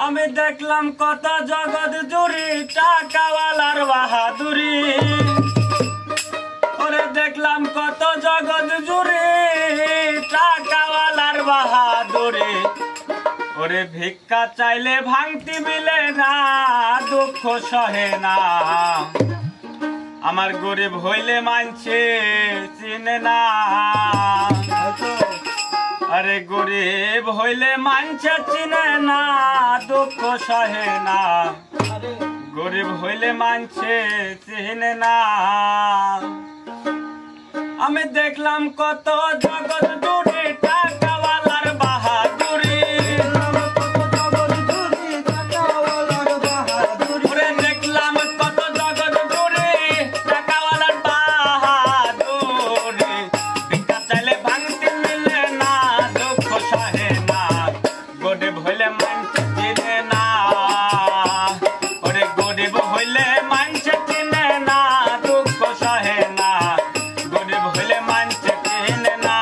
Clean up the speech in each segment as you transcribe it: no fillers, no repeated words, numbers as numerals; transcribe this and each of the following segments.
আমি দেখলাম কত জগৎ জুড়ি টাকাওয়ালার বাহাদুরি। ওরে দেখলাম কত জগৎ জুড়ি টাকাওয়ালার বাহাদুরি। ওরে ভিক্ষা চাইলে ভাঙতি মিলে না, দুঃখ সহে না। আমার গরিব হইলে মানছে চিনে না। আরে গরিব হইলে মানছে চিনে না, দুঃখ সহে না। গরিব হইলে মানছে চিনে না। আমি দেখলাম কত জগৎ জুড়ে টাকাওয়ালার বাহাদুরি। দেখলাম কত জগৎ জুড়ে টাকাওয়ালার বাহাদুরি। ভিক্ষা চাইলে ভাঙতি মিলে না, দুঃখ সহে না। গরিব হইলে মানছে চিনে না। ওরে গরিব হইলে মানছে চিনে না, দুঃখ সহে না। গরিব হইলে মানছে চিনে না।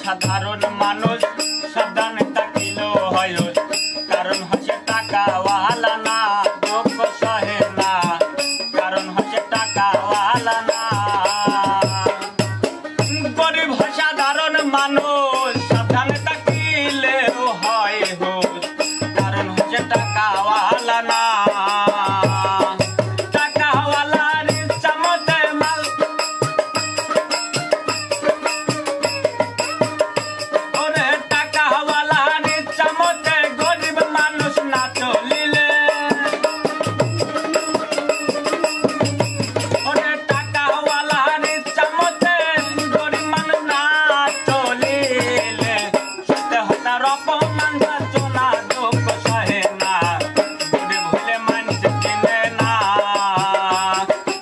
সাধারণ মানুষ সাবধান থাকিলেও হয়, কারণ হচ্ছে টাকাওয়ালা না, দুঃখ সহে না। কারণ হচ্ছে টাকাওয়ালা না। গরিব সাধারণ মানুষ সাবধান থাকিলেও হয়, কারণ হচ্ছে টাকাওয়ালা না। টাকাওয়ালার ইচ্ছা মতে মাল,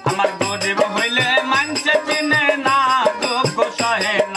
আমার গরিব হইলে মানছে চিনে না, দুঃখ সহে না।